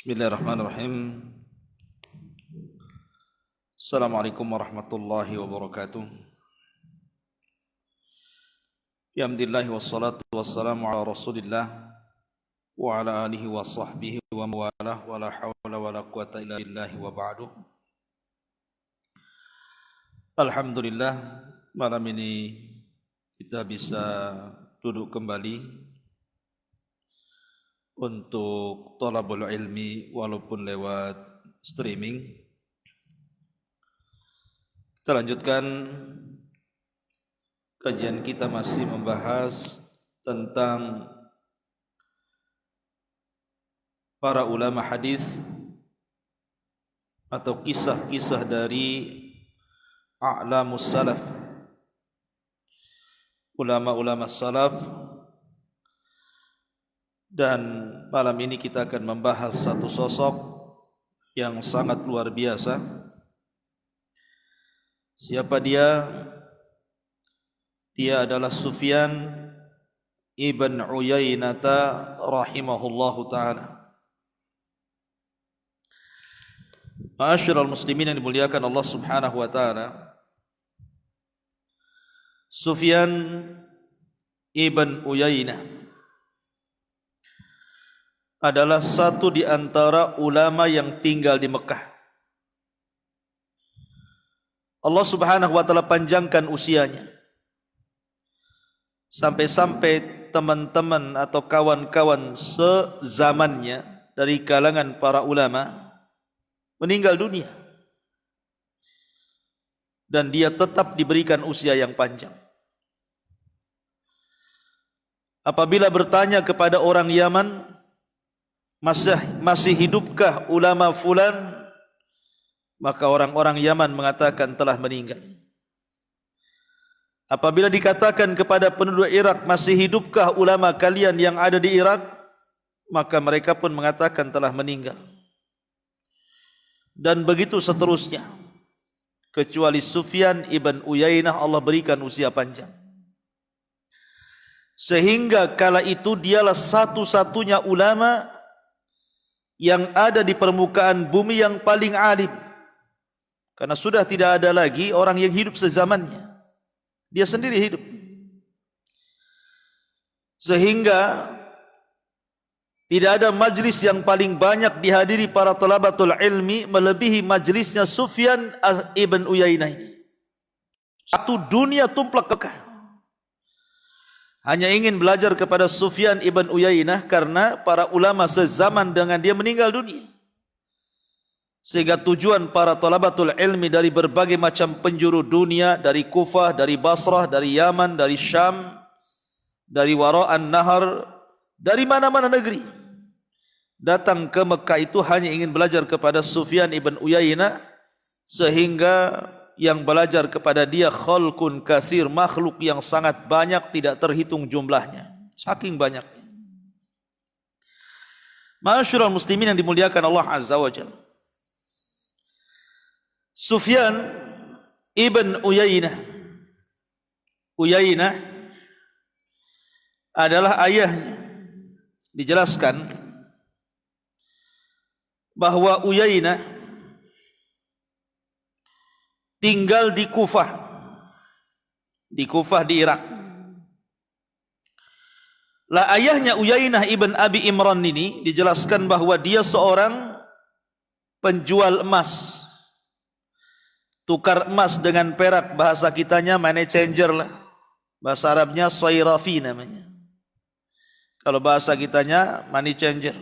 Bismillahirrahmanirrahim. Assalamualaikum warahmatullahi wabarakatuh. Alhamdulillah wassalatu wassalamu ala Rasulillah wa ala alihi wa sahbihi wa mawalah wa la hawla wa la quwata illa billahi wa ba'du. Alhamdulillah, malam ini kita bisa duduk kembali untuk thalabul ilmi walaupun lewat streaming. Kita lanjutkan kajian kita, masih membahas tentang para ulama hadis atau kisah-kisah dari a'lamus salaf, ulama-ulama salaf. Dan malam ini kita akan membahas satu sosok yang sangat luar biasa. Siapa dia? Dia adalah Sufyan ibn Uyainah rahimahullahu ta'ala. Ma'asyiral muslimin yang dimuliakan Allah subhanahu wa ta'ala, Sufyan ibn Uyainah adalah satu di antara ulama yang tinggal di Mekah. Allah subhanahu wa ta'ala panjangkan usianya, sampai-sampai teman-teman atau kawan-kawan sezamannya dari kalangan para ulama meninggal dunia, dan dia tetap diberikan usia yang panjang. Apabila bertanya kepada orang Yaman, masih hidupkah ulama fulan? Maka orang-orang Yaman mengatakan telah meninggal. Apabila dikatakan kepada penduduk Irak, masih hidupkah ulama kalian yang ada di Irak? Maka mereka pun mengatakan telah meninggal. Dan begitu seterusnya, kecuali Sufyan ibn Uyainah Allah berikan usia panjang, sehingga kala itu dialah satu-satunya ulama yang ada di permukaan bumi yang paling alim, karena sudah tidak ada lagi orang yang hidup sezamannya. Dia sendiri hidup, sehingga tidak ada majlis yang paling banyak dihadiri para talabatul ilmi melebihi majlisnya Sufyan ibn Uyainah ini. Satu dunia tumplak kekah hanya ingin belajar kepada Sufyan ibn Uyainah, karena para ulama sezaman dengan dia meninggal dunia. Sehingga tujuan para talabatul ilmi dari berbagai macam penjuru dunia, dari Kufah, dari Basrah, dari Yaman, dari Syam, dari Wara'an Nahar, dari mana-mana negeri, datang ke Mekah itu hanya ingin belajar kepada Sufyan ibn Uyainah, sehingga yang belajar kepada dia khalqun katsir, makhluk yang sangat banyak, tidak terhitung jumlahnya, saking banyaknya. Ma'asyiral muslimin yang dimuliakan Allah azza wa jalla, Sufyan ibn Uyainah adalah ayahnya. Dijelaskan bahwa Uyainah tinggal di Kufah di Irak. Lah ayahnya Uyainah ibn Abi Imran ini dijelaskan bahwa dia seorang penjual emas, tukar emas dengan perak, bahasa kitanya money changer lah. Bahasa Arabnya soirafi namanya. Kalau bahasa kitanya money changer.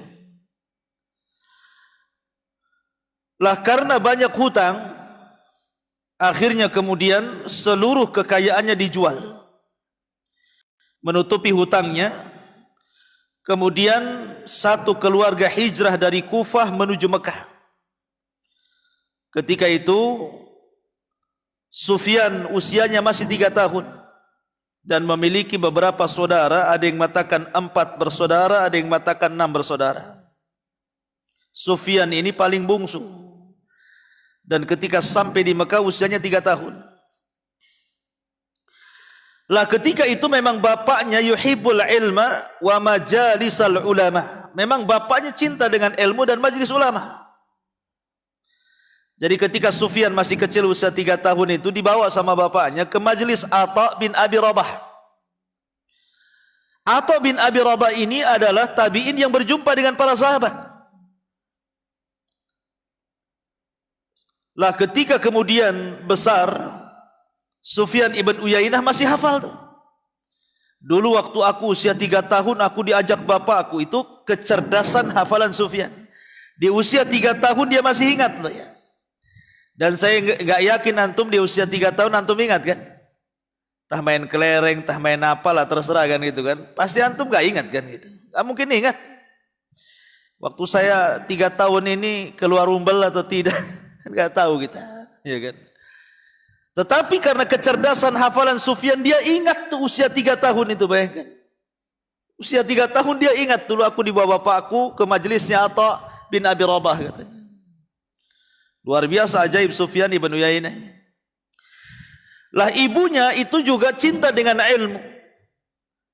Lah karena banyak hutang, akhirnya kemudian seluruh kekayaannya dijual, menutupi hutangnya. Kemudian satu keluarga hijrah dari Kufah menuju Mekah. Ketika itu Sufyan usianya masih 3 tahun dan memiliki beberapa saudara. Ada yang mengatakan 4 bersaudara, ada yang mengatakan 6 bersaudara. Sufyan ini paling bungsu, dan ketika sampai di Mekah usianya 3 tahun. Lah ketika itu memang bapaknya yuhibbul ilma wa majalisal ulama. Memang bapaknya cinta dengan ilmu dan majlis ulama. Jadi ketika Sufyan masih kecil usia 3 tahun itu dibawa sama bapaknya ke majlis Atha bin Abi Rabah. Atha bin Abi Rabah ini adalah tabi'in yang berjumpa dengan para sahabat. Lah ketika kemudian besar, Sufyan ibn Uyainah masih hafal tuh. Dulu waktu aku usia 3 tahun, aku diajak bapakku. Itu kecerdasan hafalan Sufyan. Di usia 3 tahun dia masih ingat loh ya. Dan saya enggak yakin antum di usia 3 tahun antum ingat kan? Tah main kelereng, tah main apa lah, terserah kan gitu kan. Pasti antum enggak ingat kan gitu. Enggak mungkin ingat. Waktu saya 3 tahun ini keluar umbel atau tidak, enggak tahu kita, ya kan? Tetapi karena kecerdasan hafalan Sufyan, dia ingat tuh usia 3 tahun itu, bayangkan. Usia 3 tahun dia ingat, dulu aku dibawa bapakku ke majelisnya Atha bin Abi Rabah katanya. Luar biasa ajaib Sufyan ibn Uyainah. Lah ibunya itu juga cinta dengan ilmu.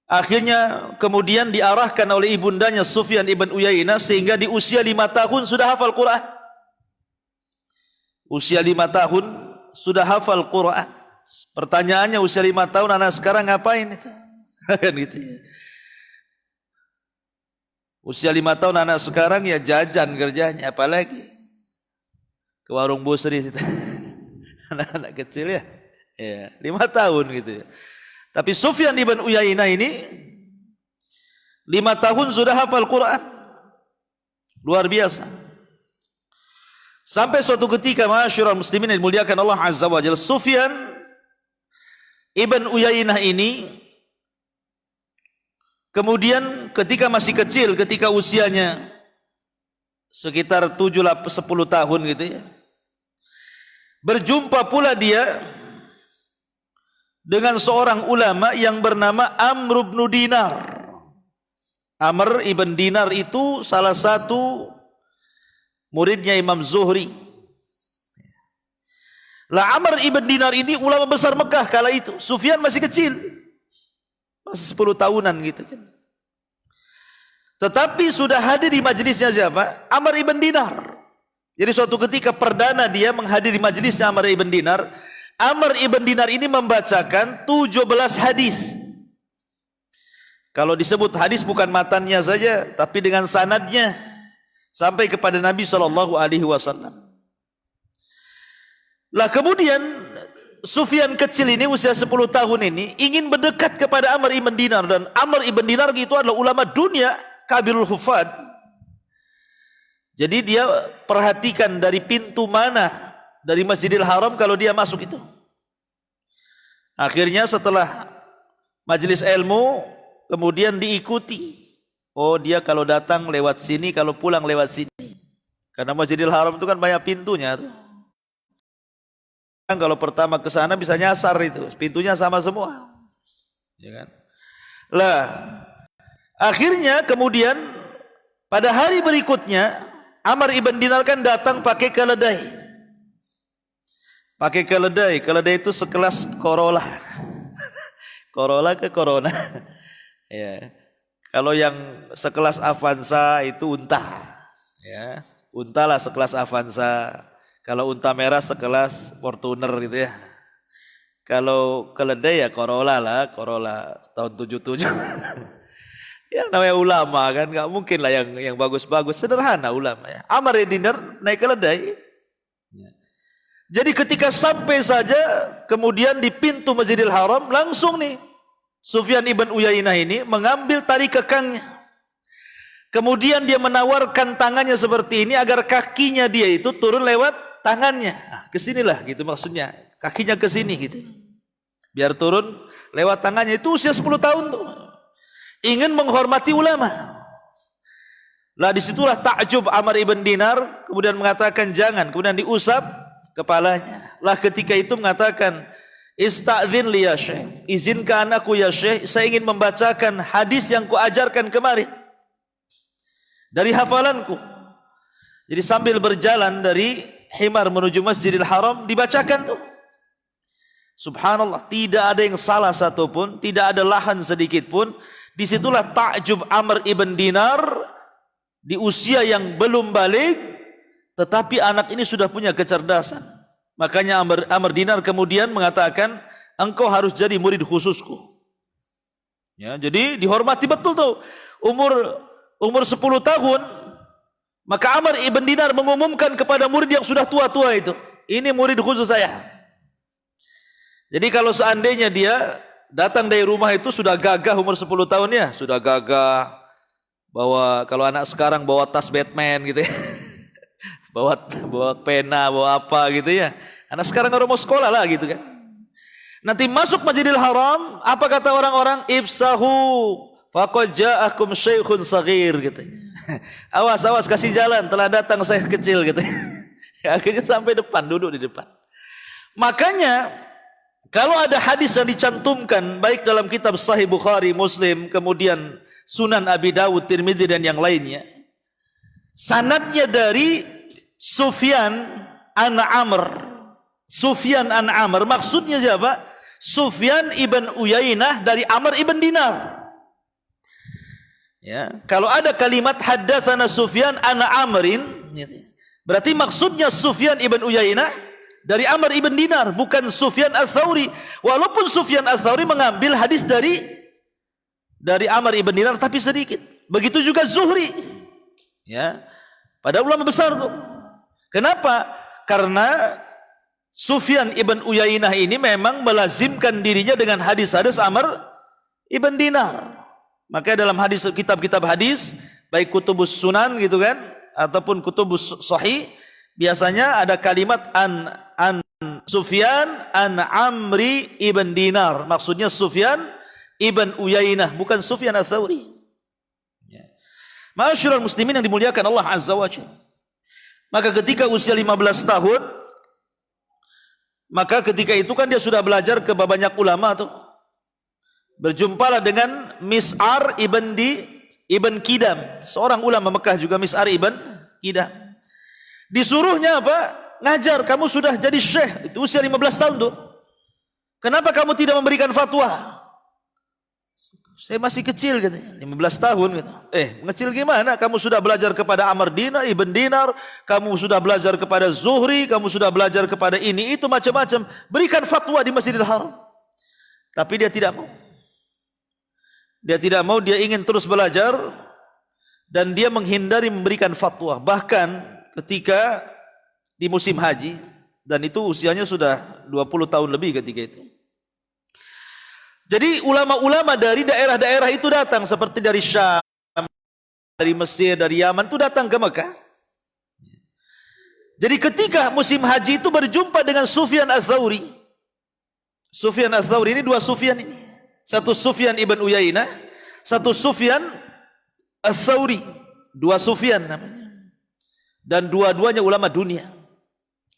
Akhirnya kemudian diarahkan oleh ibundanya Sufyan ibn Uyainah sehingga di usia 5 tahun sudah hafal Quran. Usia 5 tahun sudah hafal Quran. Pertanyaannya usia 5 tahun anak sekarang ngapain itu? Kan gitu ya. Usia 5 tahun anak sekarang ya jajan kerjanya, apalagi ke warung busri situ. Anak-anak kecil ya. Ya, 5 tahun gitu ya. Tapi Sufyan ibn Uyainah ini 5 tahun sudah hafal Quran. Luar biasa. Sampai suatu ketika masyarul muslimin yang dimuliakan Allah Azza wa Jalla, Sufyan ibn Uyainah ini kemudian ketika masih kecil, ketika usianya sekitar 7-10 tahun gitu ya, berjumpa pula dia dengan seorang ulama yang bernama Amr ibn Dinar. Amr ibn Dinar itu salah satu muridnya Imam Zuhri. Lah Amr ibn Dinar ini ulama besar Mekah kala itu. Sufyan masih kecil, masih 10 tahunan gitu kan. Tetapi sudah hadir di majelisnya siapa? Amr ibn Dinar. Jadi suatu ketika perdana dia menghadiri majelisnya Amr ibn Dinar. Amr ibn Dinar ini membacakan 17 hadis. Kalau disebut hadis bukan matannya saja, tapi dengan sanadnya sampai kepada Nabi SAW. Lah kemudian Sufyan kecil ini usia 10 tahun ini ingin mendekat kepada Amr ibn Dinar, dan Amr ibn Dinar itu adalah ulama dunia, kabirul hufad. Jadi dia perhatikan dari pintu mana dari Masjidil Haram kalau dia masuk itu. Akhirnya setelah majelis ilmu kemudian diikuti. Oh, dia kalau datang lewat sini, kalau pulang lewat sini. Karena Masjidil Haram itu kan banyak pintunya tuh. Kalau pertama ke sana bisa nyasar itu, pintunya sama semua. Ya kan? Lah, akhirnya kemudian pada hari berikutnya Amr ibn Dinar kan datang pakai keledai. Pakai keledai, keledai itu sekelas Corolla. Corolla ke Corona. Ya. Kalau yang sekelas Avanza itu unta, ya, unta lah sekelas Avanza. Kalau unta merah sekelas Fortuner gitu ya. Kalau keledai ya Corolla lah, Corolla tahun 77. Ya namanya ulama kan, nggak mungkin lah yang bagus-bagus, sederhana ulama ya. Amr ibn Dinar naik keledai. Jadi ketika sampai saja, kemudian di pintu Masjidil Haram, langsung nih Sufyan ibn Uyainah ini mengambil tali kekangnya. Kemudian dia menawarkan tangannya seperti ini agar kakinya dia itu turun lewat tangannya. Nah, kesinilah gitu maksudnya, kakinya ke sini gitu. Biar turun lewat tangannya. Itu usia 10 tahun tuh. Ingin menghormati ulama. Lah disitulah takjub Amr ibn Dinar, kemudian mengatakan jangan, kemudian diusap kepalanya. Lah ketika itu mengatakan, ista'zin li ya Syekh, izinkan aku ya Syekh, saya ingin membacakan hadis yang kuajarkan kemarin dari hafalanku. Jadi sambil berjalan dari Himar menuju Masjidil Haram dibacakan tuh. Subhanallah, tidak ada yang salah satupun, tidak ada lahan sedikit pun. Disitulah takjub Amr ibn Dinar, di usia yang belum balik, tetapi anak ini sudah punya kecerdasan. Makanya Amr Dinar kemudian mengatakan, engkau harus jadi murid khususku. Ya, jadi dihormati betul tuh. Umur 10 tahun, maka Amr ibn Dinar mengumumkan kepada murid yang sudah tua-tua itu, ini murid khusus saya. Jadi kalau seandainya dia datang dari rumah itu sudah gagah umur 10 tahun ya, sudah gagah. Bawa, kalau anak sekarang bawa tas Batman gitu ya. bawa pena, bawa apa gitu ya. Anak sekarang kalau mau sekolah lah gitu kan. Nanti masuk Masjidil Haram, apa kata orang-orang? Ibsahu faqad ja'akum syaikhun saghir gitu. Awas kasih jalan, telah datang saya kecil gitu. Akhirnya sampai depan, duduk di depan. Makanya kalau ada hadis yang dicantumkan baik dalam kitab Sahih Bukhari, Muslim, kemudian Sunan Abi Dawud, Tirmidzi dan yang lainnya, sanadnya dari Sufyan an Amr. Sufyan an Amr maksudnya siapa? Sufyan ibn Uyainah dari Amr ibn Dinar. Ya, kalau ada kalimat haddatsana Sufyan an Amrin, berarti maksudnya Sufyan ibn Uyainah dari Amr ibn Dinar, bukan Sufyan Ats-Tsauri. Walaupun Sufyan Ats-Tsauri mengambil hadis dari Amr ibn Dinar tapi sedikit. Begitu juga Zuhri. Ya. Pada ulama besar tuh. Kenapa? Karena Sufyan ibn Uyainah ini memang melazimkan dirinya dengan hadis-hadis Amr ibn Dinar. Maka dalam hadis, kitab-kitab hadis, baik kutubus sunan gitu kan, ataupun kutubus sahih, biasanya ada kalimat an Sufyan an Amri ibn Dinar. Maksudnya Sufyan Ibn Uyainah, bukan Sufyan Ats-Tsauri. Ya. Ma'asyiral muslimin yang dimuliakan Allah Azza wa Jalla. Maka ketika usia 15 tahun, maka ketika itu kan dia sudah belajar ke banyak ulama tuh. Berjumpalah dengan Mis'ar ibn Kidam, seorang ulama Mekah juga, Mis'ar ibn Kidam. Disuruhnya apa? Ngajar, kamu sudah jadi syekh, itu usia 15 tahun tuh. Kenapa kamu tidak memberikan fatwa? Saya masih kecil gitu, 15 tahun gitu. Mengecil gimana? Kamu sudah belajar kepada Amr ibn Dinar, kamu sudah belajar kepada Zuhri, kamu sudah belajar kepada ini, itu macam-macam. Berikan fatwa di Masjidil Haram. Tapi dia tidak mau. Dia tidak mau, dia ingin terus belajar. Dan dia menghindari memberikan fatwa. Bahkan ketika di musim haji, dan itu usianya sudah 20 tahun lebih ketika itu. Jadi ulama-ulama dari daerah-daerah itu datang, seperti dari Syam, dari Mesir, dari Yaman itu datang ke Mekah. Jadi ketika musim haji itu berjumpa dengan Sufyan Ats-Tsauri. Sufyan Ats-Tsauri ini dua Sufyan ini. Satu Sufyan ibn Uyainah, satu Sufyan Ats-Tsauri. Dua Sufyan namanya. Dan dua-duanya ulama dunia.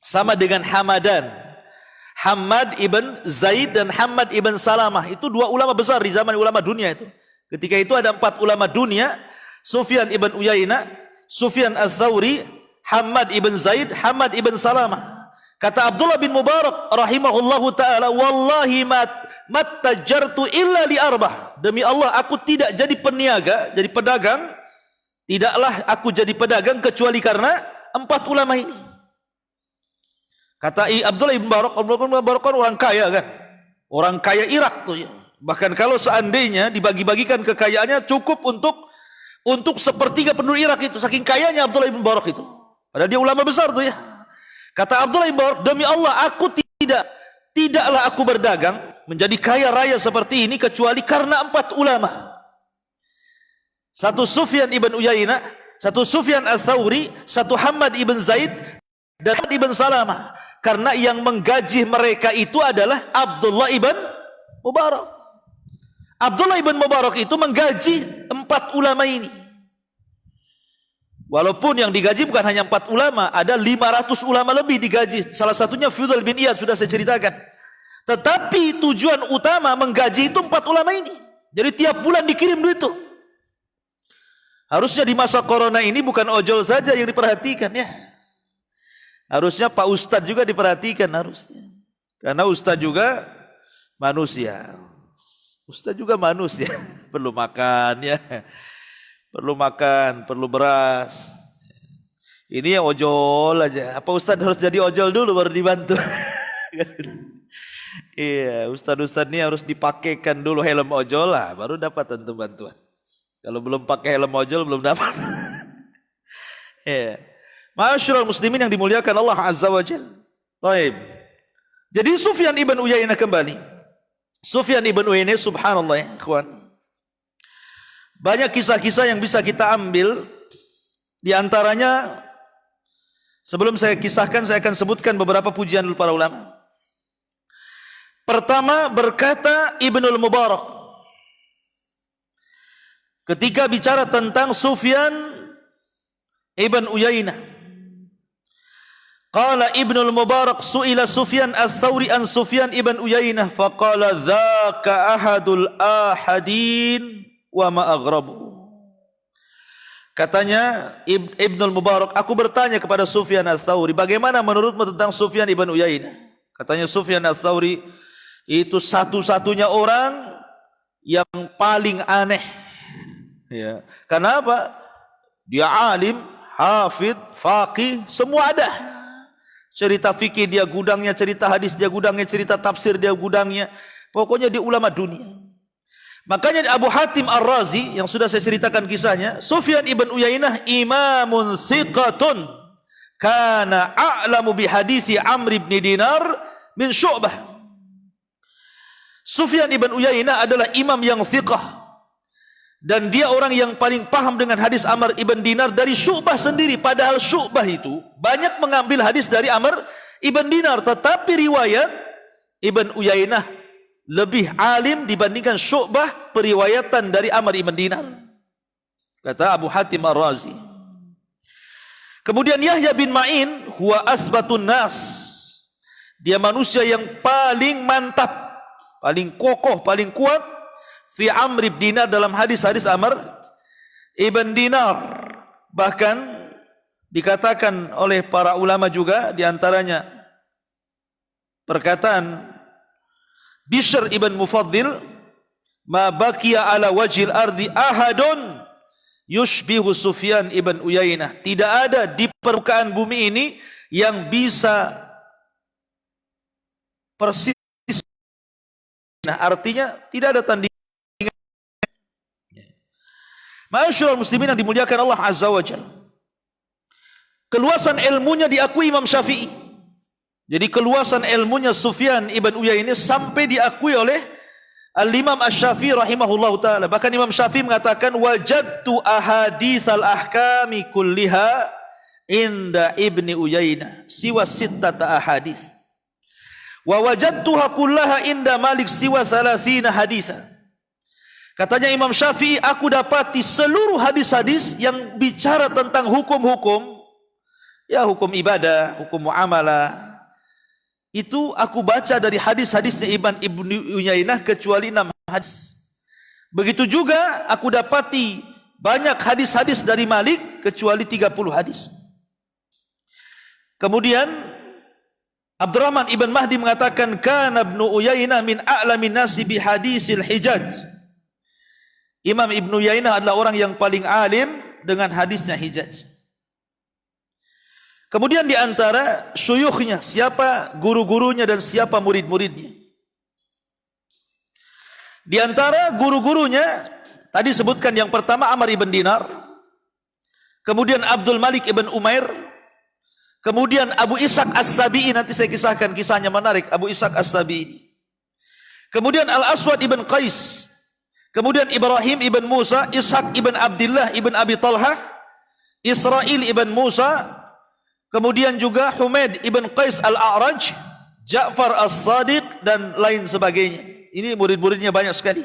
Sama dengan Hammad ibn Zaid dan Hammad ibn Salamah. Itu dua ulama besar di zaman ulama dunia itu. Ketika itu ada 4 ulama dunia. Sufyan ibn Uyainah, Sufyan Ats-Tsauri, Hammad ibn Zaid, Hammad ibn Salamah. Kata Abdullah bin Mubarak rahimahullahu ta'ala, wallahi mattajartu illa li arbah. Demi Allah, aku tidak jadi peniaga, jadi pedagang. Tidaklah aku jadi pedagang kecuali karena 4 ulama ini. Kata Abdullah bin Mubarak kan orang kaya kan, orang kaya Irak tuh ya. Bahkan kalau seandainya dibagi-bagikan kekayaannya cukup untuk sepertiga penduduk Irak itu, saking kayanya Abdullah bin Mubarak itu. Padahal dia ulama besar tuh ya. Kata Abdullah bin Mubarak, demi Allah aku tidaklah aku berdagang menjadi kaya raya seperti ini kecuali karena 4 ulama. Satu Sufyan ibn Uyainah, satu Sufyan al-Thawri, satu Hamad ibn Zaid, dan ibn Salamah. Karena yang menggaji mereka itu adalah Abdullah ibn Mubarak. Abdullah ibn Mubarak itu menggaji 4 ulama ini. Walaupun yang digaji bukan hanya 4 ulama, ada 500 ulama lebih digaji. Salah satunya Fudhal bin Iyad, sudah saya ceritakan. Tetapi tujuan utama menggaji itu 4 ulama ini. Jadi tiap bulan dikirim duit itu. Harusnya di masa corona ini bukan ojol saja yang diperhatikan ya. Harusnya Pak Ustadz juga diperhatikan harusnya. Karena Ustadz juga manusia. Ustadz juga manusia. Perlu makan ya. Perlu makan, perlu beras. Ini yang ojol aja. Apa Ustadz harus jadi ojol dulu baru dibantu? Iya, Ustadz ini harus dipakaikan dulu helm ojol lah, baru dapat tentu bantuan. Kalau belum pakai helm ojol belum dapat. Iya. Ma'asyiral muslimin yang dimuliakan Allah Azza wa Jalla. Baik. Jadi Sufyan ibn Uyainah kembali. Sufyan ibn Uyainah, subhanallah ya, ikhwan. Banyak kisah-kisah yang bisa kita ambil. Di antaranya, sebelum saya kisahkan, saya akan sebutkan beberapa pujian para ulama. Pertama, berkata Ibnul Mubarak ketika bicara tentang Sufyan ibn Uyainah. Qala Ibnul Mubarak su'ila Sufyan al-Thawri an Sufyan ibn Uyainah faqala dzaka ahadul ahadin wa ma aghrabu. Katanya Ibnul Mubarak, aku bertanya kepada Sufyan al-Thawri, bagaimana menurutmu tentang Sufyan ibn Uyainah? Katanya Sufyan al-Thawri itu satu-satunya orang yang paling aneh. Ya. Kenapa? Dia alim, hafid, faqih, semua ada. Cerita fikih dia gudangnya, cerita hadis dia gudangnya, cerita tafsir dia gudangnya. Pokoknya dia ulama dunia. Makanya Abu Hatim Ar-Razi yang sudah saya ceritakan kisahnya, Sufyan ibn Uyainah imamun thiqatun kana a'lamu bi hadithi Amr ibn Dinar min Syu'bah. Sufyan ibn Uyainah adalah imam yang thiqah dan dia orang yang paling paham dengan hadis Amr ibn Dinar dari Syu'bah sendiri. Padahal Syu'bah itu banyak mengambil hadis dari Amr ibn Dinar, tetapi riwayat Ibn Uyainah lebih alim dibandingkan Syu'bah periwayatan dari Amr ibn Dinar, kata Abu Hatim Ar-Razi. Kemudian Yahya bin Ma'in huwa asbatun nas, dia manusia yang paling mantap, paling kokoh, paling kuat fi Amr ibn Dinar, dalam hadis-hadis Amr ibn Dinar. Bahkan dikatakan oleh para ulama juga, diantaranya perkataan Bishr ibn Mufaddil, ma baqiya ala wajhil ardi ahadun yushbihu Sufyan ibn Uyainah. Tidak ada di permukaan bumi ini yang bisa persis. Nah, artinya tidak ada tandingan. Ma'asyiral muslimin yang dimuliakan Allah Azza wa Jalla. Keluasan ilmunya diakui Imam Syafi'i. Jadi keluasan ilmunya Sufyan ibn Uyainah sampai diakui oleh Al-Imam Asy-Syafi'i rahimahullahu taala. Bahkan Imam Syafi'i mengatakan wajadtu ahaditsal ahkami kulliha inda Ibni Uyainah siwa sittata ahadits. Wa wajadtuha kullaha inda Malik siwa 30 haditsan. Katanya Imam Syafi'i, aku dapati seluruh hadis-hadis yang bicara tentang hukum-hukum, ya hukum ibadah, hukum muamalah, itu aku baca dari hadis-hadisnya Ibn Uyainah kecuali 6 hadis. Begitu juga aku dapati banyak hadis-hadis dari Malik kecuali 30 hadis. Kemudian Abdurrahman ibn Mahdi mengatakan kana Ibnu Uyainah min a'lamin nasi bi hadisil Hijaz. Imam Ibnu Uyainah adalah orang yang paling alim dengan hadisnya Hijaz. Kemudian di antara syuyukhnya, siapa guru-gurunya dan siapa murid-muridnya. Di antara guru-gurunya tadi sebutkan yang pertama Amr ibn Dinar, kemudian Abdul Malik ibn Umair, Kemudian Abu Ishaq As-Sabi'i, nanti saya kisahkan kisahnya menarik, Abu Ishaq As-Sabi'i. Kemudian Al-Aswad ibn Qais. Kemudian Ibrahim ibn Musa, Ishaq ibn Abdullah ibn Abi Talhah, Israel ibn Musa, kemudian juga Humaid ibn Qais Al-A'raj, Ja'far As-Sadiq, dan lain sebagainya. Ini murid-muridnya banyak sekali.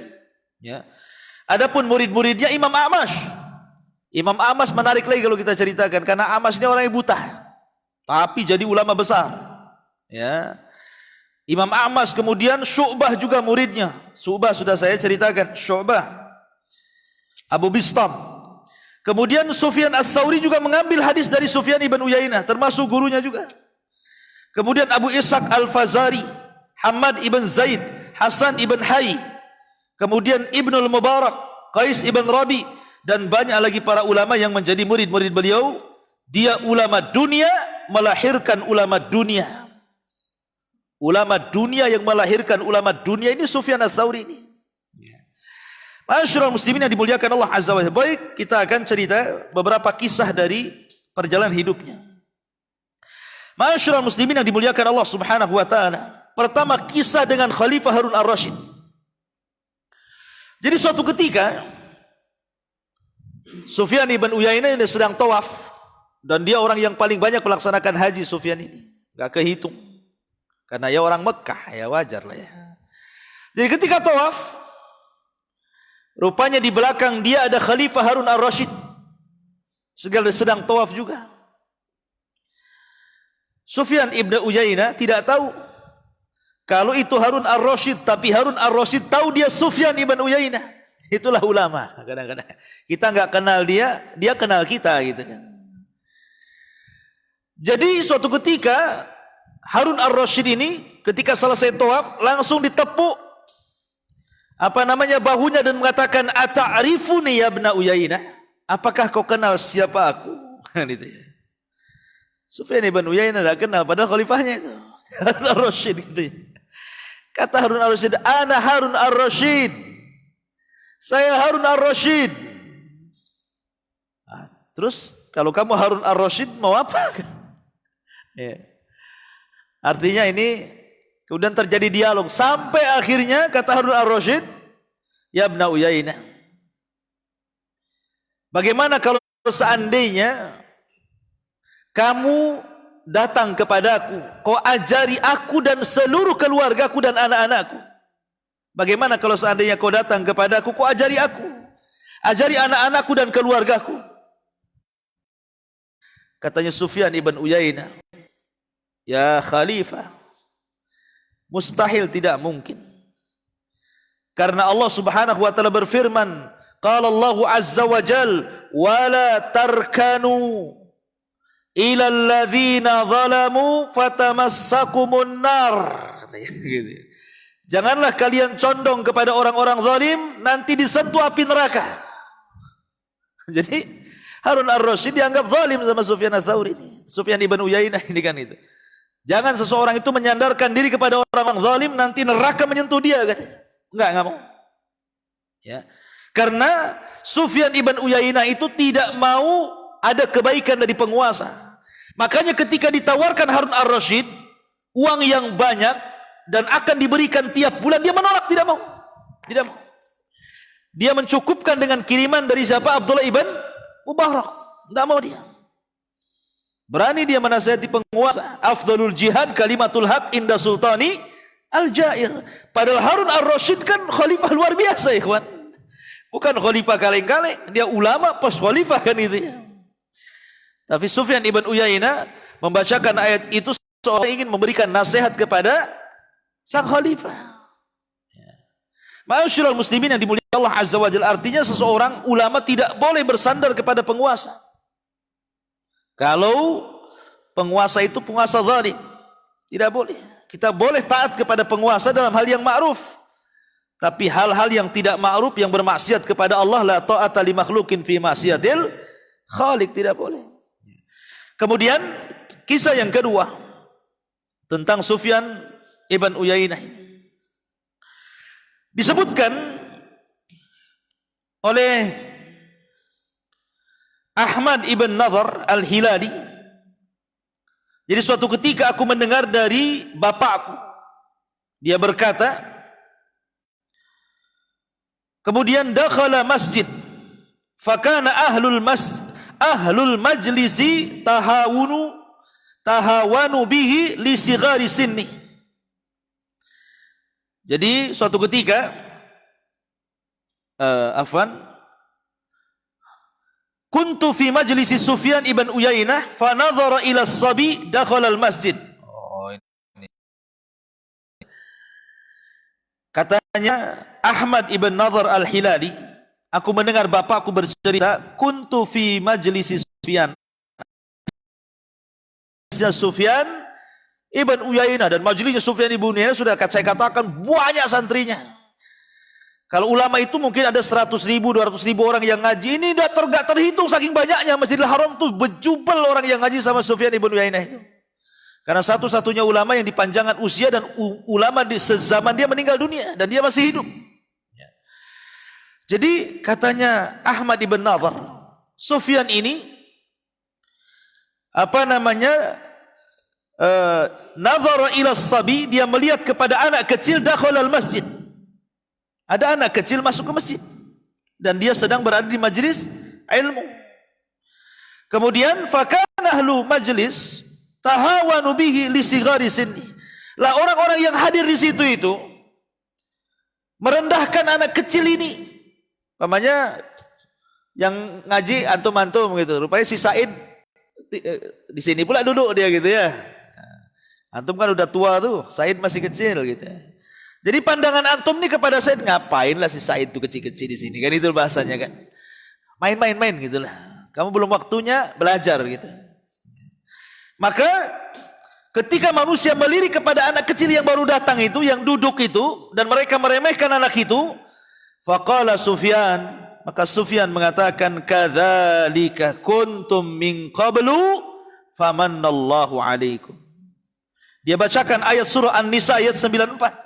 Ya. Adapun murid-muridnya Imam A'mash. Imam A'mash menarik lagi kalau kita ceritakan, karena A'mash ini orang yang buta, tapi jadi ulama besar. Ya. Imam A'mash, kemudian Syu'bah juga muridnya. Syu'bah sudah saya ceritakan, Syu'bah. Abu Bistam. Kemudian Sufyan Ats-Tsauri juga mengambil hadis dari Sufyan ibn Uyainah, termasuk gurunya juga. Kemudian Abu Ishaq Al-Fazari, Hamad ibn Zaid, Hasan ibn Hayy, kemudian Ibnul Mubarak, Qais ibn Rabi, dan banyak lagi para ulama yang menjadi murid-murid beliau. Dia ulama dunia, melahirkan ulama dunia. Ulama dunia yang melahirkan ulama dunia ini Sufyan Ats-Tsauri ini. Ma'asyiral muslimin yang dimuliakan Allah Azza wa Jalla. Baik, kita akan cerita beberapa kisah dari perjalanan hidupnya. Ma'asyiral muslimin yang dimuliakan Allah Subhanahu wa taala. Pertama, kisah dengan Khalifah Harun Ar-Rasyid. Jadi suatu ketika Sufyan ibn Uyainah ini sedang tawaf, dan dia orang yang paling banyak melaksanakan haji. Sufyan ini enggak kehitung, karena ya orang Mekah, ya wajar lah ya. Jadi ketika tawaf, rupanya di belakang dia ada Khalifah Harun Ar-Rasyid, sedang tawaf juga. Sufyan ibn Uyainah tidak tahu kalau itu Harun Ar-Rasyid, tapi Harun Ar-Rasyid tahu dia Sufyan ibn Uyainah. Itulah ulama. Kadang-kadang kita nggak kenal dia, dia kenal kita gitu kan. Jadi suatu ketika Harun Ar-Rasyid ini ketika selesai tawaf langsung ditepuk bahunya dan mengatakan, "Ata'rifuni ya ibn Uyainah? Apakah kau kenal siapa aku?" Gitu ya. Sufyan ibn Uyainah tidak kenal, padahal khalifahnya itu Harun Ar-Rasyid gitu ya. Kata Harun Ar-Rasyid, "Ana Harun Ar-Rasyid. Saya Harun Ar-Rasyid." Nah, terus kalau kamu Harun Ar-Rasyid mau apa? Ya. Artinya ini kemudian terjadi dialog sampai akhirnya kata Harun Ar-Rasyid, "Ya ibn Uyainah, bagaimana kalau seandainya kamu datang kepadaku, kau ajari aku dan seluruh keluargaku dan anak-anakku? Bagaimana kalau seandainya kau datang kepadaku, kau ajari aku, ajari anak-anakku dan keluargaku?" Katanya Sufyan ibn Uyainah, "Ya Khalifah, mustahil, tidak mungkin. Karena Allah Subhanahu wa taala berfirman, qala Allah azza wa jal, wala tarkanu ila alladzina zalamu fatamassakumun nar." Janganlah kalian condong kepada orang-orang zalim, nanti disentuh api neraka. Jadi Harun Ar-Rasyid dianggap zalim sama Sufyan Ats-Tsauri ini. Sufyan ibn Uyainah ini kan itu. Jangan seseorang itu menyandarkan diri kepada orang-orang zalim, nanti neraka menyentuh dia katanya. Enggak mau. Ya. Karena Sufyan ibn Uyainah itu tidak mau ada kebaikan dari penguasa. Makanya ketika ditawarkan Harun Ar-Rasyid uang yang banyak dan akan diberikan tiap bulan, dia menolak, tidak mau. Tidak mau. Dia mencukupkan dengan kiriman dari siapa? Abdullah ibn Mubarak. Tidak mau dia. Berani dia menasihati penguasa. Afdalul jihad kalimatul haq inda sultani al-jair. Padahal Harun Ar-Rasyid kan khalifah luar biasa, ikhwan. Bukan khalifah kaleng-kaleng, dia ulama pos khalifah kan itu ya. Tapi Sufyan ibn Uyainah membacakan ayat itu seolah ingin memberikan nasihat kepada sang khalifah. Ma'asyiral muslimin yang dimuliakan Allah Azza wa Jalla, artinya seseorang ulama tidak boleh bersandar kepada penguasa. Kalau penguasa itu penguasa zalim, tidak boleh. Kita boleh taat kepada penguasa dalam hal yang ma'ruf. Tapi hal-hal yang tidak ma'ruf, yang bermaksiat kepada Allah, la ta'ata li makhlukin fi ma'siyatil khaliq, tidak boleh. Kemudian kisah yang kedua tentang Sufyan ibn Uyainah. Disebutkan oleh Ahmad ibn Nadhr al-Hilali Jadi suatu ketika aku mendengar dari bapakku, dia berkata, kemudian dakhala masjid, fakana ahlul majlisi tahawanu bihi li sighari sinni. Jadi suatu ketika kuntu fi majlisi Sufyan ibn Uyainah fa nadhara ila as-sabi dakhala al-masjid. Ini. Katanya Ahmad ibn Nadhr al-Hilali, aku mendengar bapakku bercerita, kuntu fi majlisi Sufyan Ibn Uyainah, dan majelisnya Sufyan ibn Uyainah sudah saya katakan banyak santrinya. Kalau ulama itu mungkin ada 100.000, 200.000 orang yang ngaji. Ini tidak terhitung saking banyaknya. Masjidil Haram itu berjubel orang yang ngaji sama Sufyan ibn Uyainah itu. Karena satu-satunya ulama yang dipanjangkan usia, dan ulama di sezaman dia meninggal dunia dan dia masih hidup. Jadi katanya Ahmad ibn Nadhr, Sufyan ini nadhara ila sabi, dia melihat kepada anak kecil dakhal al masjid. Ada anak kecil masuk ke masjid dan dia sedang berada di majlis ilmu. Kemudian fakana ahlu majlis tahawanu bihi li sighari sinni. Lah orang-orang yang hadir di situ itu merendahkan anak kecil ini. Namanya yang ngaji antum-antum gitu. Rupanya si Said di sini pula duduk dia gitu ya. Antum kan udah tua tuh, Said masih kecil gitu. Jadi pandangan antum nih kepada Said, ngapain lah si Said tuh kecil-kecil di sini, kan itu bahasanya kan. Main-main gitulah. Kamu belum waktunya belajar gitu. Maka ketika manusia melirik kepada anak kecil yang baru datang itu, yang duduk itu, dan mereka meremehkan anak itu, faqala Sufyan, maka Sufyan mengatakan, kadzalika kuntum min qablu famannallahu alaikum. Dia bacakan ayat surah An-Nisa ayat 94.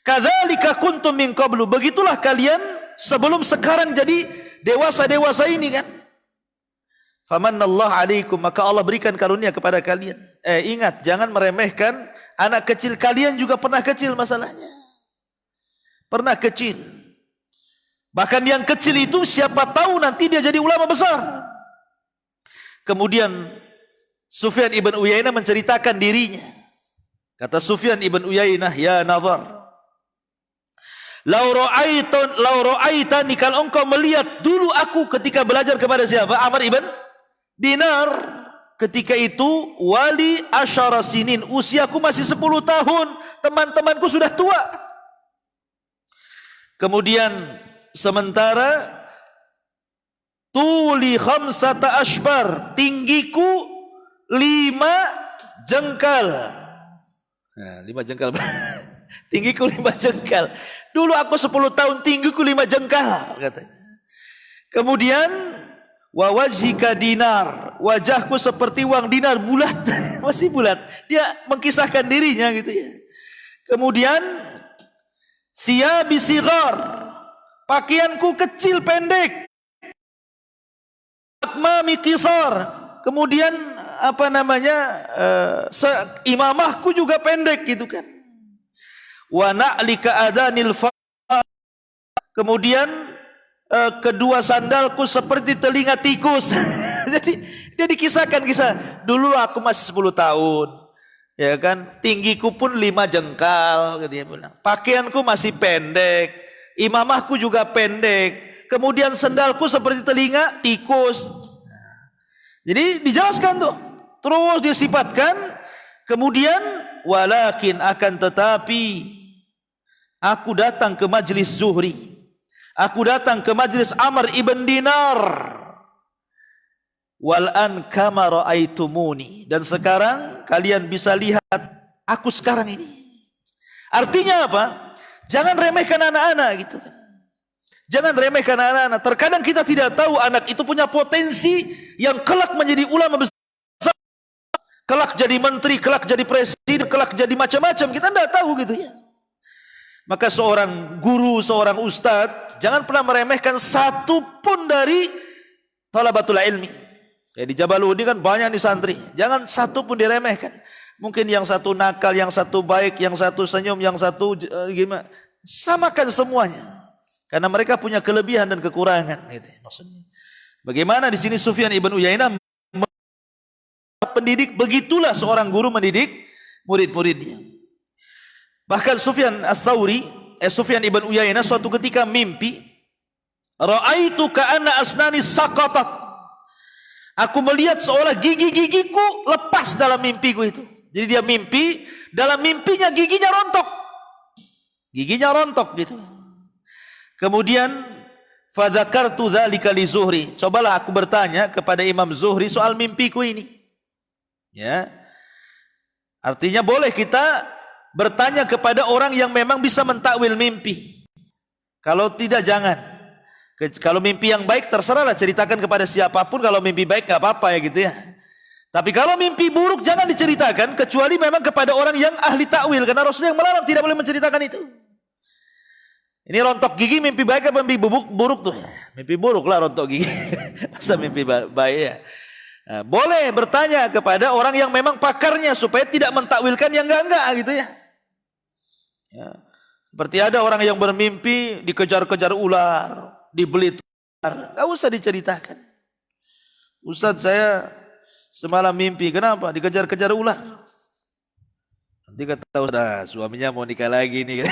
Kadzalika kuntum min qablu, begitulah kalian sebelum sekarang jadi dewasa-dewasa ini kan. Famannallahu alaikum, maka Allah berikan karunia kepada kalian. Ingat, jangan meremehkan anak kecil, kalian juga pernah kecil masalahnya. Pernah kecil. Bahkan yang kecil itu siapa tahu nanti dia jadi ulama besar. Kemudian Sufyan ibn Uyainah menceritakan dirinya. Kata Sufyan ibn Uyainah, ya Nadhr, lau ra'aitani, kalau engkau melihat dulu aku ketika belajar kepada siapa? Amr ibn Dinar. Ketika itu wali asyara sinin, usiaku masih 10 tahun, teman-temanku sudah tua. Kemudian sementara tuli khamsata ashbar, tinggiku 5 jengkal. Nah, 5 jengkal. Tinggiku 5 jengkal. Dulu aku 10 tahun, tinggiku 5 jengkal katanya. Kemudian wa wajhika dinar, wajahku seperti uang dinar, bulat. Masih bulat. Dia mengisahkan dirinya gitu ya. Kemudian thiyabi sighar, pakaianku kecil pendek. Akmami qisar, kemudian imamahku juga pendek gitu kan. Wa na'lika adanil fa, kemudian kedua sandalku seperti telinga tikus. Jadi dia dikisahkan kisah, dulu aku masih 10 tahun. Ya kan, tinggiku pun 5 jengkal, dia bilang. Pakaianku masih pendek, imamahku juga pendek. Kemudian sandalku seperti telinga tikus. Jadi dijelaskan tuh. Terus disifatkan, kemudian walakin, akan tetapi aku datang ke majlis Zuhri, aku datang ke majlis Amr ibn Dinar, wal an kama ra'aitumuni, dan sekarang kalian bisa lihat aku sekarang ini. Artinya apa? Jangan remehkan anak-anak gitu kan. Jangan remehkan anak-anak. Terkadang kita tidak tahu anak itu punya potensi yang kelak menjadi ulama besar, kelak jadi menteri, kelak jadi presiden, kelak jadi macam-macam. Kita tidak tahu gitu ya. Maka seorang guru, seorang ustadz, jangan pernah meremehkan satu pun dari talabatul ilmi. Ya, di Jabal Uhud ini kan banyak nih santri. Jangan satu pun diremehkan. Mungkin yang satu nakal, yang satu baik, yang satu senyum, yang satu gimana. Samakan semuanya. Karena mereka punya kelebihan dan kekurangan. Gitu, maksudnya. Bagaimana di sini Sufyan ibn Uyainah pendidik, begitulah seorang guru mendidik murid-muridnya. Bahkan Sufyan ibn Uyainah suatu ketika mimpi, ra'aitu ka'anna asnani saqatat. Aku melihat seolah gigi-gigiku lepas dalam mimpiku itu. Jadi dia mimpi, dalam mimpinya giginya rontok. Giginya rontok gitu. Kemudian fadzakartu dzalika li Zuhri. Cobalah aku bertanya kepada Imam Zuhri soal mimpiku ini. Ya. Artinya boleh kita bertanya kepada orang yang memang bisa mentakwil mimpi. Kalau tidak jangan. Kalau mimpi yang baik terserahlah ceritakan kepada siapapun. Kalau mimpi baik enggak apa-apa ya gitu ya. Tapi kalau mimpi buruk jangan diceritakan kecuali memang kepada orang yang ahli takwil, karena Rasulullah yang melarang tidak boleh menceritakan itu. Ini rontok gigi mimpi baik apa mimpi buruk tuh? Mimpi buruk lah rontok gigi. Masa mimpi baik ya? Nah, boleh bertanya kepada orang yang memang pakarnya supaya tidak mentakwilkan yang enggak gitu ya. Ya. Seperti ada orang yang bermimpi dikejar-kejar ular, dibelit ular, enggak usah diceritakan. Ustaz, saya semalam mimpi, kenapa? Dikejar-kejar ular. Nanti kata udah suaminya mau nikah lagi nih.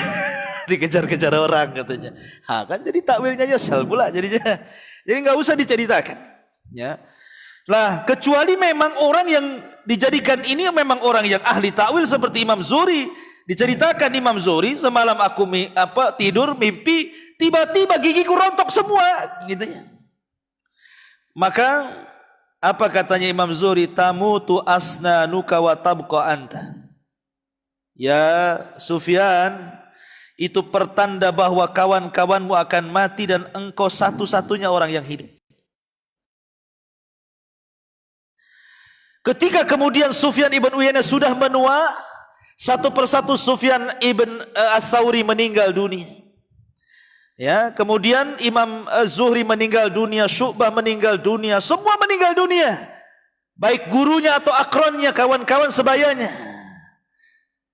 Dikejar-kejar orang katanya. Ha, kan jadi takwilnya nyesel pula jadinya. Jadi enggak usah diceritakan. Ya. Lah, kecuali memang orang yang dijadikan ini memang orang yang ahli takwil seperti Imam Zuhri. Diceritakan Imam Zuhri, semalam aku tidur mimpi tiba-tiba gigiku rontok semua gitu ya. Maka apa katanya Imam Zuhri? Tamutu asnanuka wa tabqa anta. Ya Sufyan, itu pertanda bahwa kawan-kawanmu akan mati dan engkau satu-satunya orang yang hidup. Ketika kemudian Sufyan ibn Uyainah sudah menua, satu persatu Sufyan ibn Ats-Tsauri meninggal dunia. Ya, kemudian Imam Zuhri meninggal dunia, Syu'bah meninggal dunia, semua meninggal dunia. Baik gurunya atau akronnya, kawan-kawan sebayanya.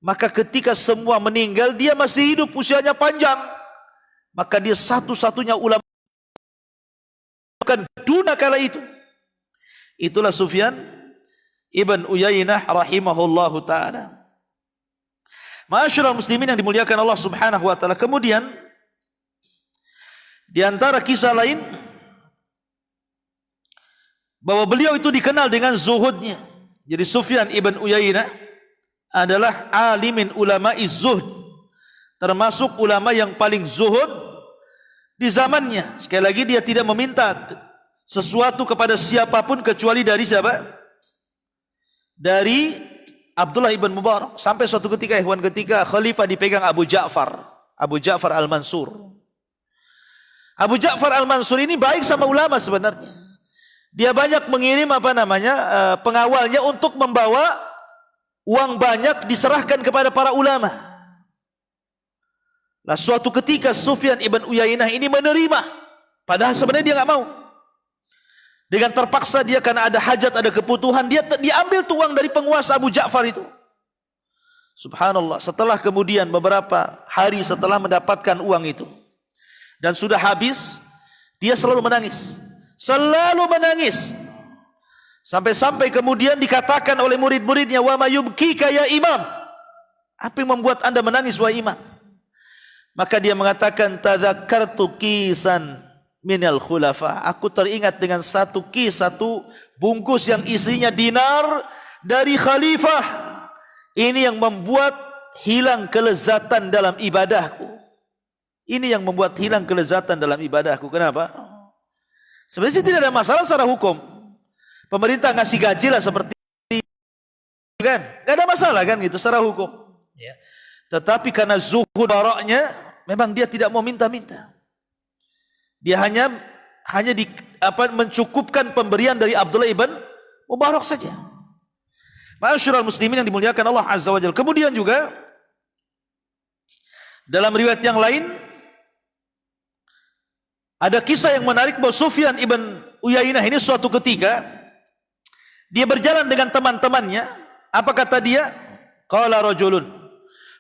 Maka ketika semua meninggal, dia masih hidup, usianya panjang. Maka dia satu-satunya ulama bukan dunia kala itu. Itulah Sufyan ibn Uyainah rahimahullahu ta'ala. Ma'asyiral muslimin yang dimuliakan Allah subhanahu wa ta'ala. Kemudian di antara kisah lain bahwa beliau itu dikenal dengan zuhudnya. Jadi Sufyan ibn Uyainah adalah alimin ulama'i zuhud, termasuk ulama yang paling zuhud di zamannya. Sekali lagi dia tidak meminta sesuatu kepada siapapun kecuali dari siapa? Dari Abdullah ibn Mubarak. Sampai suatu ketika ketika khalifah dipegang Abu Ja'far al-Mansur. Abu Ja'far al-Mansur ini baik sama ulama sebenarnya. Dia banyak mengirim pengawalnya untuk membawa uang banyak diserahkan kepada para ulama. Lah suatu ketika Sufyan ibn Uyainah ini menerima, padahal sebenarnya dia enggak mau. Dengan terpaksa dia karena ada hajat, ada kebutuhan, dia diambil tuh uang dari penguasa Abu Ja'far itu. Subhanallah, setelah kemudian beberapa hari setelah mendapatkan uang itu dan sudah habis, dia selalu menangis. Selalu menangis. Sampai-sampai kemudian dikatakan oleh murid-muridnya, "Wa mayubkika ya imam?" Apa yang membuat Anda menangis wahai imam? Maka dia mengatakan, "Tadzakkartu kisan minal khulafa." Aku teringat dengan satu bungkus yang isinya dinar dari khalifah. Ini yang membuat hilang kelezatan dalam ibadahku. Ini yang membuat hilang kelezatan dalam ibadahku. Kenapa? Sebenarnya tidak ada masalah secara hukum. Pemerintah ngasih gaji lah seperti kan, nggak ada masalah kan gitu secara hukum. Ya. Tetapi karena zuhud baraknya, memang dia tidak mau minta-minta. Dia hanya mencukupkan pemberian dari Abdullah ibn Mubarak saja. Ma'asyiral muslimin yang dimuliakan Allah Azza wa Jalla. Kemudian juga dalam riwayat yang lain ada kisah yang menarik bahwa Sufyan ibn Uyainah ini suatu ketika Dia berjalan dengan teman-temannya. Apa kata dia? Qala rajulun,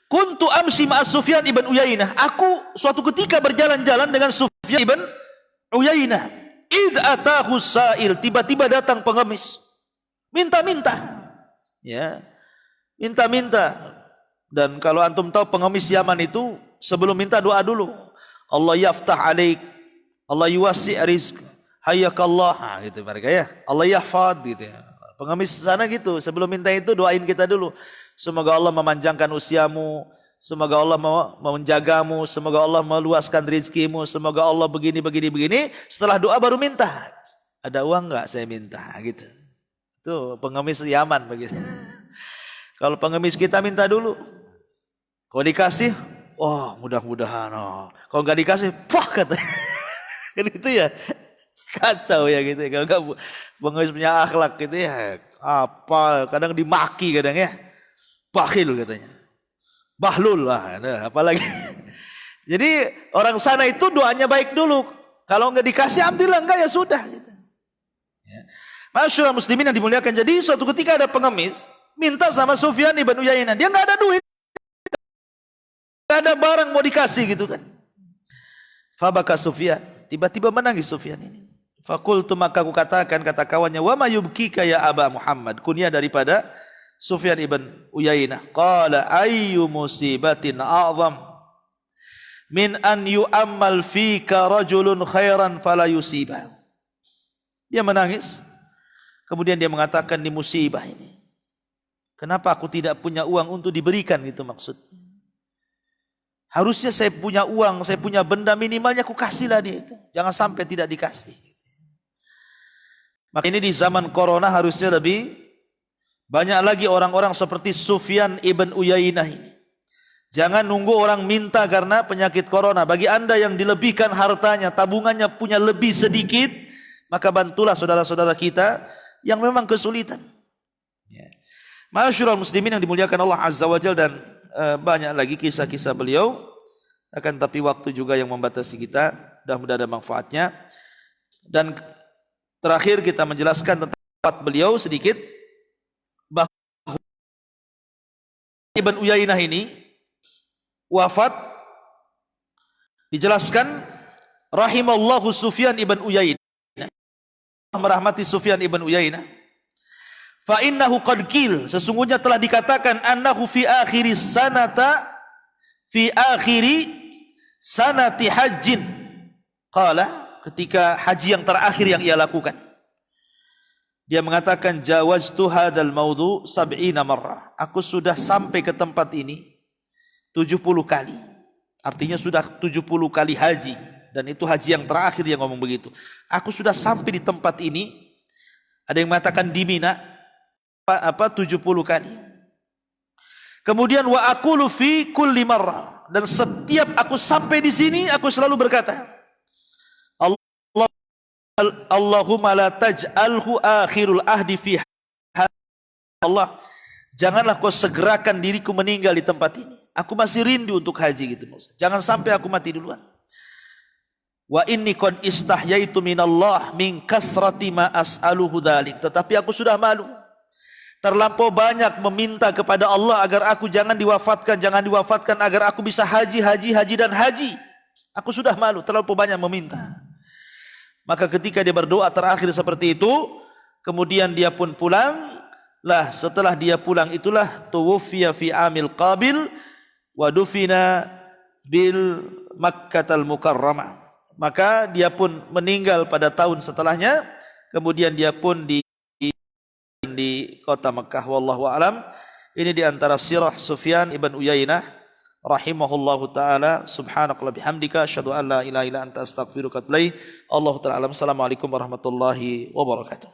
kuntu amsi ma'as Sufyan ibn Uyainah. Aku suatu ketika berjalan-jalan dengan Sufyan ibn Uyainah. Idh atahu sa'il, tiba-tiba datang pengemis. Minta-minta. Ya. Minta-minta. Dan kalau antum tahu pengemis Yaman itu sebelum minta doa dulu. Allah yaftah alaik, Allah yuwassi' rizq, hayyakallah, gitu mereka ya. Allah yahfad, gitu ya. Pengemis sana gitu, sebelum minta itu doain kita dulu. Semoga Allah memanjangkan usiamu, semoga Allah menjagamu, semoga Allah meluaskan rezekimu, semoga Allah begini. Setelah doa baru minta. Ada uang enggak saya minta, gitu. Itu pengemis Yaman begitu. Kalau pengemis kita minta dulu. Kalau dikasih, oh mudah-mudahan. Oh. Kalau enggak dikasih, pah katanya. Kan itu ya. Kacau ya gitu ya. Kalau enggak pengemis punya akhlak gitu ya. Apa kadang dimaki kadang ya. Bakhil katanya. Bahlul lah, apalagi. Jadi orang sana itu doanya baik dulu. Kalau enggak dikasih alhamdulillah, enggak ya sudah gitu. Ya. Masyaallah muslimin yang dimuliakan. Jadi suatu ketika ada pengemis minta sama Sufyan ibn Uyainah. Dia enggak ada duit. Enggak ada barang mau dikasih gitu kan. Fabaka Sufyan. Tiba-tiba menangis Sufyan ini. Fakultu, maka aku katakan, kata kawannya, wa ma yubkika ya Aba Muhammad. Kunyah daripada Sufyan ibn Uyainah. Qala ayyu musibatin a'zam min an yu'ammal fika rajulun khairan fala yusibah. Dia menangis. Kemudian dia mengatakan, di musibah ini, kenapa aku tidak punya uang untuk diberikan, gitu maksudnya. Harusnya saya punya uang, saya punya benda, minimalnya aku kasihlah dia itu. Jangan sampai tidak dikasih. Maka ini di zaman corona harusnya lebih banyak lagi orang-orang seperti Sufyan ibn Uyainah ini. Jangan nunggu orang minta karena penyakit corona. Bagi anda yang dilebihkan hartanya, tabungannya punya lebih sedikit, maka bantulah saudara-saudara kita yang memang kesulitan. Ya. Ma'asyiral muslimin yang dimuliakan Allah Azza wa Jalla, dan banyak lagi kisah-kisah beliau. Akan tapi waktu juga yang membatasi kita. Mudah-mudahan ada manfaatnya. Dan terakhir kita menjelaskan tentang wafat beliau sedikit. Bahwa Ibn Uyainah ini wafat, dijelaskan rahimallahu Sufyan ibn Uyainah, merahmati Sufyan ibn Uyainah. Fa innahu qad qil, sesungguhnya telah dikatakan, annahu fi akhiri sanati hajjin. Qala, ketika haji yang terakhir yang ia lakukan, dia mengatakan, jawaztu hadzal maudhu 70 marrah. Aku sudah sampai ke tempat ini 70 kali. Artinya sudah 70 kali haji. Dan itu haji yang terakhir yang ngomong begitu. Aku sudah sampai di tempat ini. Ada yang mengatakan di Mina 70 kali. Kemudian wa aqulu fi kulli marrah, dan setiap aku sampai di sini aku selalu berkata, Allahumma la taj'alhu akhirul ahdi fi Allah, janganlah kau segerakan diriku meninggal di tempat ini. Aku masih rindu untuk haji gitu. Jangan sampai aku mati duluan. Wa inni qad istahyaitu minallah min kathrati ma as'aluhu dzalik. Tetapi aku sudah malu. Terlampau banyak meminta kepada Allah agar aku jangan diwafatkan agar aku bisa haji dan haji. Aku sudah malu, terlampau banyak meminta. Maka ketika dia berdoa terakhir seperti itu, kemudian dia pun pulang. Lah setelah dia pulang itulah tuwfiya fi amil qabil wa dufina bil Makkatal Mukarramah. Maka dia pun meninggal pada tahun setelahnya. Kemudian dia pun di kota Mekah. Wallahu a'lam. Ini di antara sirah Sufyan ibn Uyainah rahimahullahu taala. Subhanakallahumma bihamdika asyhadu an la ilaha illa anta astaghfiruka wa atubu ilaik. Allahu taala alam. Assalamualaikum warahmatullahi wabarakatuh.